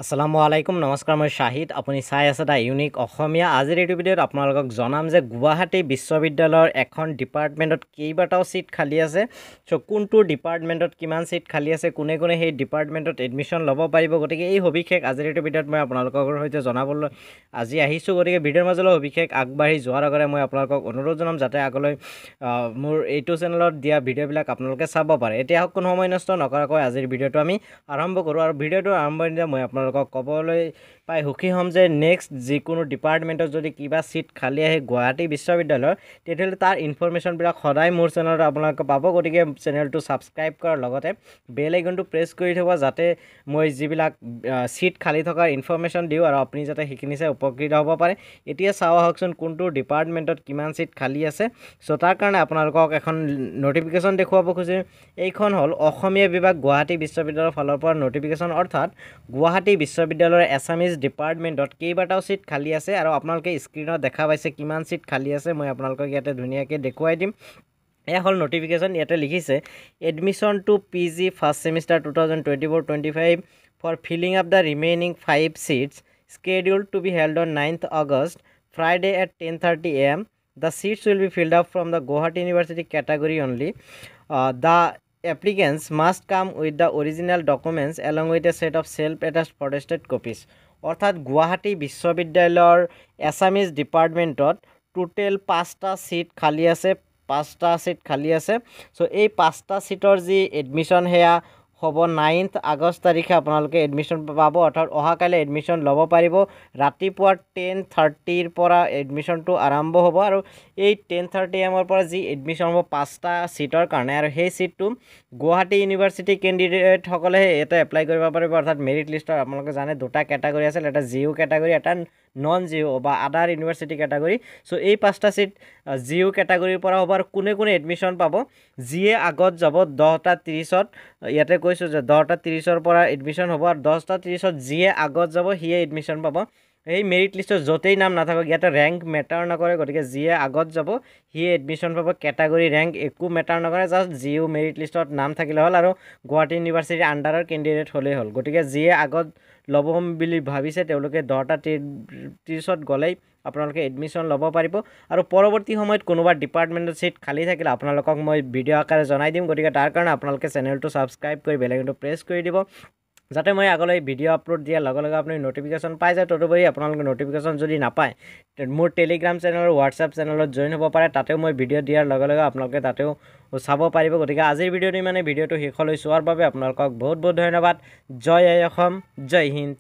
আসসালামু আলাইকুম নমস্কাৰ মই শাহিদ আপুনি চাই আছে দা ইউনিক অসমীয়া আজিৰ এই ভিডিঅ'ত আপোনালোকক জনাম যে গুৱাহাটী বিশ্ববিদ্যালয়ৰ এখন ডিপাৰ্টমেণ্টত কেইবাটাও সিট খালি আছে সো কোনটো ডিপাৰ্টমেণ্টত কিমান সিট খালি আছে কোনে কোনে সেই ডিপাৰ্টমেণ্টত এডমিশন ল'ব পাৰিব গতিকে এই সবিশেষ আজিৰ এই ভিডিঅ'ত মই আপোনালোকৰ সৈতে জনাবলৈ আজি আহিছোঁ গতিকে ভিডিঅ'ৰ মাজলৈ সবিশেষ আগবাঢ়ি যোৱাৰ আগতে মই আপোনালোকক অনুৰোধ জনাম যাতে আগলৈ মোৰ এইটো চেনেলত দিয়া ভিডিঅ'বিলাক আপোনালোকে চাব পাৰে এতিয়া কোনো সময় নষ্ট নকৰাকৈ আজিৰ ভিডিঅ'টো আমি আৰম্ভ কৰোঁ আৰু ভিডিঅ'টো আৰম্ভণিতে মই আপোনালোকক ক'বলৈ পাই সুখী হ'ম যে নেক্সট যিকোনো ডিপাৰ্টমেণ্টত যদি কিবা সিট খালি আহে গুৱাহাটী বিশ্ববিদ্যালয়ৰ তেতিয়াহ'লে তাৰ ইনফৰমেশ্যনবিলাক সদায় মোৰ চেনেলত আপোনালোকে পাব গতিকে চেনেলটো ছাবস্ক্ৰাইব কৰাৰ লগতে বেল আইকনটো প্ৰেছ কৰি থ'ব যাতে মই যিবিলাক সিট খালি থকাৰ ইনফৰমেশ্যন দিওঁ আৰু আপুনি যাতে সেইখিনি চাই উপকৃত হ'ব পাৰে এতিয়া চাওঁ আহকচোন কোনটো ডিপাৰ্টমেণ্টত কিমান সিট খালি আছে চ' তাৰ কাৰণে আপোনালোকক এখন নটিফিকেশ্যন দেখুৱাব খুজিম এইখন হ'ল অসমীয়া বিভাগ গুৱাহাটী বিশ্ববিদ্যালয়ৰ ফালৰ পৰা নটিফিকেশ্যন অৰ্থাৎ গুৱাহাটী বিশ্ববিদ্যালয়ৰ এছামিজ ডিপাৰ্টমেণ্টত কেইবাটাও সিট খালি আছে আৰু আপোনালোকে স্ক্ৰীনত দেখা পাইছে কিমান সিট খালি আছে মই আপোনালোকক ইয়াতে ধুনীয়াকৈ দেখুৱাই দিম এয়া হ'ল নটিফিকেশ্যন ইয়াতে লিখিছে admission to PG first semester 2024-25 for filling up the remaining 5 seats scheduled to be held on 9th August Friday at 10:30 AM. The seats will be filled up from the Guwahati University category only. The applicants must come with the original documents along with a set of self-attached photostat copies. অর্থাৎ গুৱাহাটী বিশ্ববিদ্যালয়ৰ Assamese ডিপাৰ্টমেণ্টত total 5টা seat খালি আছে 5টা seat খালি আছে so এই 5টা সিটৰ যি এডমিশন হেয়া হ'ব 9th আগষ্ট তাৰিখে আপোনালোকে এডমিশন পাব অৰ্থাৎ অহাকালে এডমিশন ল'ব পাৰিব ৰাতিপুৱা 10:30 পৰা এডমিশনটো আৰম্ভ হ'ব আৰু এই 10:30 AM পৰা যি এডমিশন হ'ব 5টা সিটৰ কাৰণে আৰু সেই সিটটো গুৱাহাটী ইউনিভাৰ্চিটি কেণ্ডিডেট সকলে এটা এপ্লাই কৰিব পাৰিব অৰ্থাৎ মেৰিট লিষ্টৰ আপোনালোকে জানে দুটা ক্যাটাগৰী আছে এটা জিও ক্যাটাগৰী এটা নন জিও বা আদাৰ ইউনিভাৰ্চিটি ক্যাটাগৰী সো এই 5টা সিট জিও ক্যাটাগৰীৰ পৰা হ'ব আৰু কোনে কোনে এডমিশন পাব যিয়ে আগত যাব 10:30 ইয়াতে কৈছো যে 10:30 পৰা এডমিশন হ'ব আৰু 10:30 যিয়ে আগত যাব হিয়ে এডমিশন পাব এই মেৰিট লিষ্টৰ যতেই নাম নাথাকক ইয়াতে ৰ্যাঙ্ক মেটাৰ নকৰে গতিকে যিয়ে আগত যাব হিয়ে এডমিশন পাব ক্যাটাগৰী ৰ্যাঙ্ক একো মেটাৰ নকৰে জাস্ট জিও মেৰিট লিষ্টত নাম থাকিলে হ'ল আৰু গুৱাহাটী ইউনিভাৰ্চিটিৰ আন্ডাৰৰ কেণ্ডিডেট হ'লেই হ'ল গতিকে যিয়ে আগত ল'ব বুলি ভাবিছে তেওঁলোকে 10:30 গ'লেই আপোনালোকে এডমিশন ল'ব পাৰিব আৰু পৰৱৰ্তী সময়ত কোনোবা ডিপাৰ্টমেণ্টৰ সিট খালি থাকিলে আপোনালোকক মই ভিডিঅ' আকাৰে জনাই দিম গতিকে তাৰ কাৰণে আপোনালোকে চেনেলটো ছাবস্ক্ৰাইব কৰি বেল আইকনটো প্ৰেছ কৰি দিব যাতে মই আগলৈ ভিডিঅ' আপলোড দিয়াৰ লগে লগে আপুনি নটিফিকেশ্যন পাই যায় তদুপৰি আপোনালোকে নটিফিকেশ্যন যদি নাপায় মোৰ টেলিগ্ৰাম চেনেল আৰু হোৱাটছআপ চেনেলত জইন হ'ব পাৰে তাতেও মই ভিডিঅ' দিয়াৰ লগে লগে আপোনালোকে তাতেও চাব পাৰিব গতিকে আজিৰ ভিডিঅ'টো মানে ভিডিঅ'টো শেষলৈ চোৱাৰ বাবে আপোনালোকক বহুত বহুত ধন্যবাদ জয় অসম জয় হিন্দ